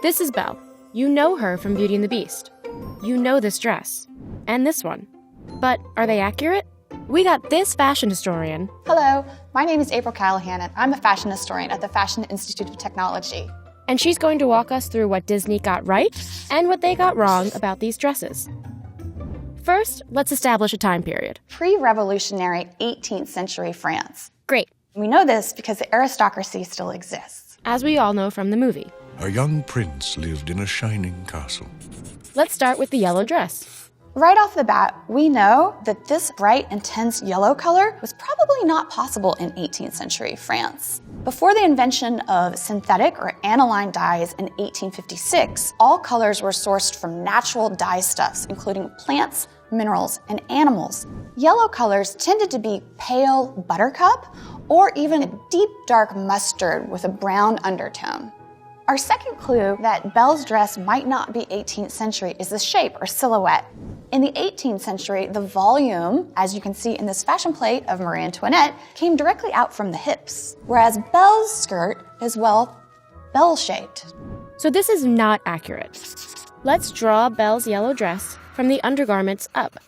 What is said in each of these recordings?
This is Belle. You know her from Beauty and the Beast. You know this dress. And this one. But are they accurate? We got this fashion historian. Hello, my name is April Calahan, and I'm a fashion historian at the Fashion Institute of Technology. And she's going to walk us through what Disney got right and what they got wrong about these dresses. First, let's establish a time period. Pre-revolutionary 18th century France. Great. We know this because the aristocracy still exists. As we all know from the movie. A young prince lived in a shining castle. Let's start with the yellow dress. Right off the bat, we know that this bright, intense yellow color was probably not possible in 18th century France. Before the invention of synthetic or aniline dyes in 1856, all colors were sourced from natural dye stuffs, including plants, minerals, and animals. Yellow colors tended to be pale buttercup or even a deep dark mustard with a brown undertone. Our second clue that Belle's dress might not be 18th century is the shape or silhouette. In the 18th century, the volume, as you can see in this fashion plate of Marie Antoinette, came directly out from the hips, whereas Belle's skirt is, well, bell-shaped. So this is not accurate. Let's draw Belle's yellow dress from the undergarments up.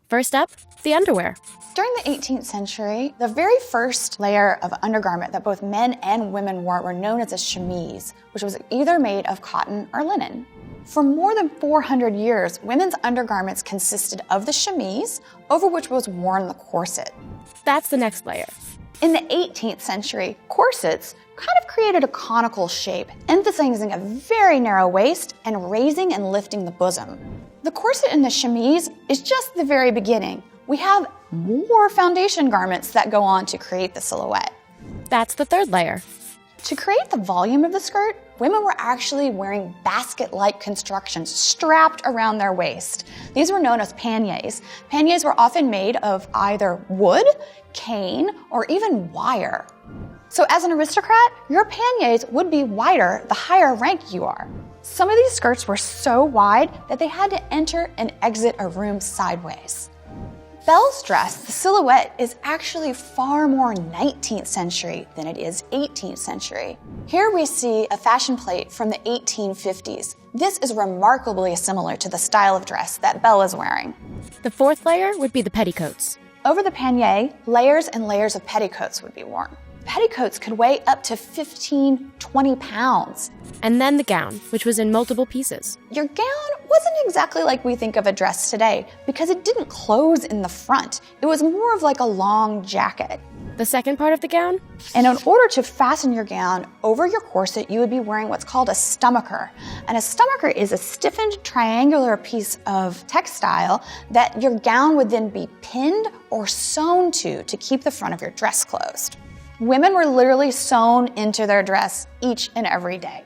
First up, the underwear. During the 18th century, the very first layer of undergarment that both men and women wore were known as a chemise, which was either made of cotton or linen. For more than 400 years, women's undergarments consisted of the chemise, over which was worn the corset. That's the next layer. In the 18th century, corsets kind of created a conical shape, emphasizing a very narrow waist and raising and lifting the bosom. The corset in the chemise is just the very beginning. We have more foundation garments that go on to create the silhouette. That's the third layer. To create the volume of the skirt, women were actually wearing basket-like constructions strapped around their waist. These were known as panniers. Panniers were often made of either wood, cane, or even wire. So as an aristocrat, your panniers would be wider the higher rank you are. Some of these skirts were so wide that they had to enter and exit a room sideways. Belle's dress, the silhouette, is actually far more 19th century than it is 18th century. Here we see a fashion plate from the 1850s. This is remarkably similar to the style of dress that Belle is wearing. The fourth layer would be the petticoats. Over the pannier, layers and layers of petticoats would be worn. Petticoats could weigh up to 15-20 pounds. And then the gown, which was in multiple pieces. Your gown wasn't exactly like we think of a dress today because it didn't close in the front. It was more of like a long jacket. The second part of the gown? And in order to fasten your gown over your corset, you would be wearing what's called a stomacher. And a stomacher is a stiffened triangular piece of textile that your gown would then be pinned or sewn to keep the front of your dress closed. Women were literally sewn into their dress each and every day.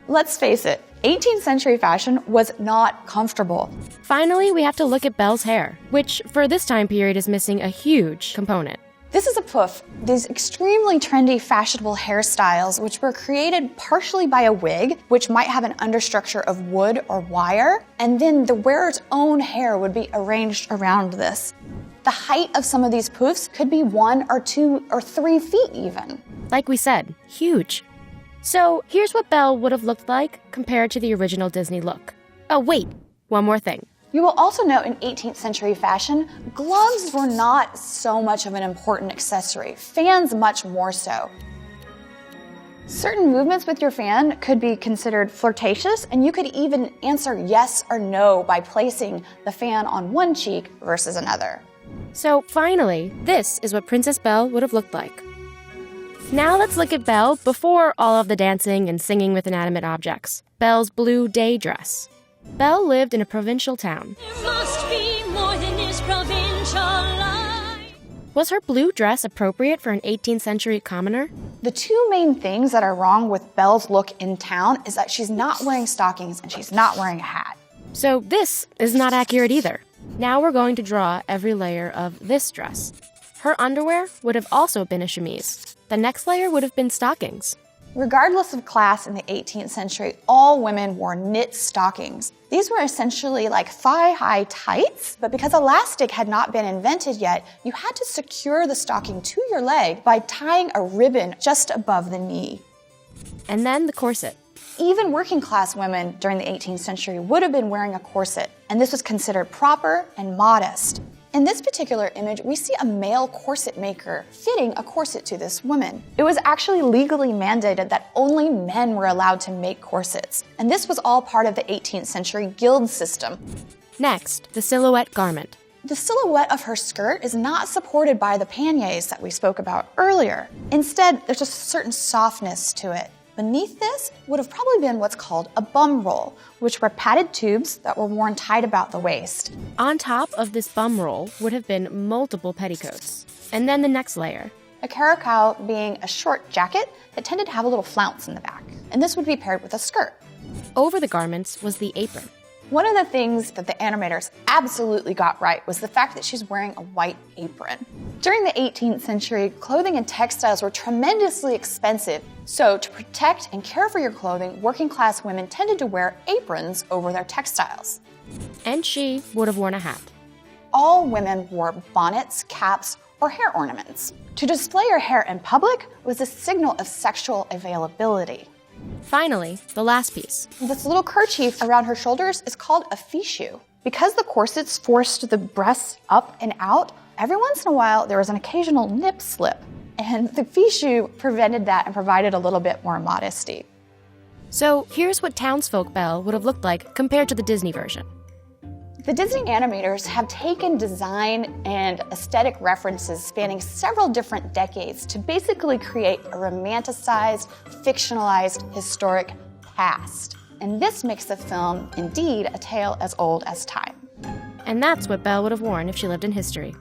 Let's face it, 18th century fashion was not comfortable. Finally, we have to look at Belle's hair, which for this time period is missing a huge component. This is a pouf, these extremely trendy, fashionable hairstyles, which were created partially by a wig, which might have an understructure of wood or wire, and then the wearer's own hair would be arranged around this. The height of some of these poufs could be 1 or 2 or 3 feet even. Like we said, huge. So here's what Belle would have looked like compared to the original Disney look. Oh wait, one more thing. You will also note in 18th century fashion, gloves were not so much of an important accessory, fans much more so. Certain movements with your fan could be considered flirtatious, and you could even answer yes or no by placing the fan on one cheek versus another. So finally, this is what Princess Belle would have looked like. Now let's look at Belle before all of the dancing and singing with inanimate objects. Belle's blue day dress. Belle lived in a provincial town. There must be more than this provincial life. Was her blue dress appropriate for an 18th century commoner? The two main things that are wrong with Belle's look in town is that she's not wearing stockings and she's not wearing a hat. So this is not accurate either. Now we're going to draw every layer of this dress. Her underwear would have also been a chemise. The next layer would have been stockings. Regardless of class in the 18th century, all women wore knit stockings. Thigh were essentially like thigh-high tights, but because elastic had not been invented yet, you had to secure the stocking to your leg by tying a ribbon just above the knee. And then the corset. Even working-class women during the 18th century would have been wearing a corset, and this was considered proper and modest. In this particular image, we see a male corset maker fitting a corset to this woman. It was actually legally mandated that only men were allowed to make corsets, and this was all part of the 18th century guild system. Next, the silhouette garment. The silhouette of her skirt is not supported by the panniers that we spoke about earlier. Instead, there's a certain softness to it. Beneath this would have probably been what's called a bum roll, which were padded tubes that were worn tight about the waist. On top of this bum roll would have been multiple petticoats. And then the next layer. A caracal being a short jacket that tended to have a little flounce in the back. And this would be paired with a skirt. Over the garments was the apron. One of the things that the animators absolutely got right was the fact that she's wearing a white apron. During the 18th century, clothing and textiles were tremendously expensive, so to protect and care for your clothing, working-class women tended to wear aprons over their textiles. And she would have worn a hat. All women wore bonnets, caps, or hair ornaments. To display your hair in public was a signal of sexual availability. Finally, the last piece. This little kerchief around her shoulders is called a fichu. Because the corsets forced the breasts up and out, every once in a while there was an occasional nip slip. And the fichu prevented that and provided a little bit more modesty. So here's what townsfolk Belle would have looked like compared to the Disney version. The Disney animators have taken design and aesthetic references spanning several different decades to basically create a romanticized, fictionalized, historic past. And this makes the film, indeed, a tale as old as time. And that's what Belle would have worn if she lived in history.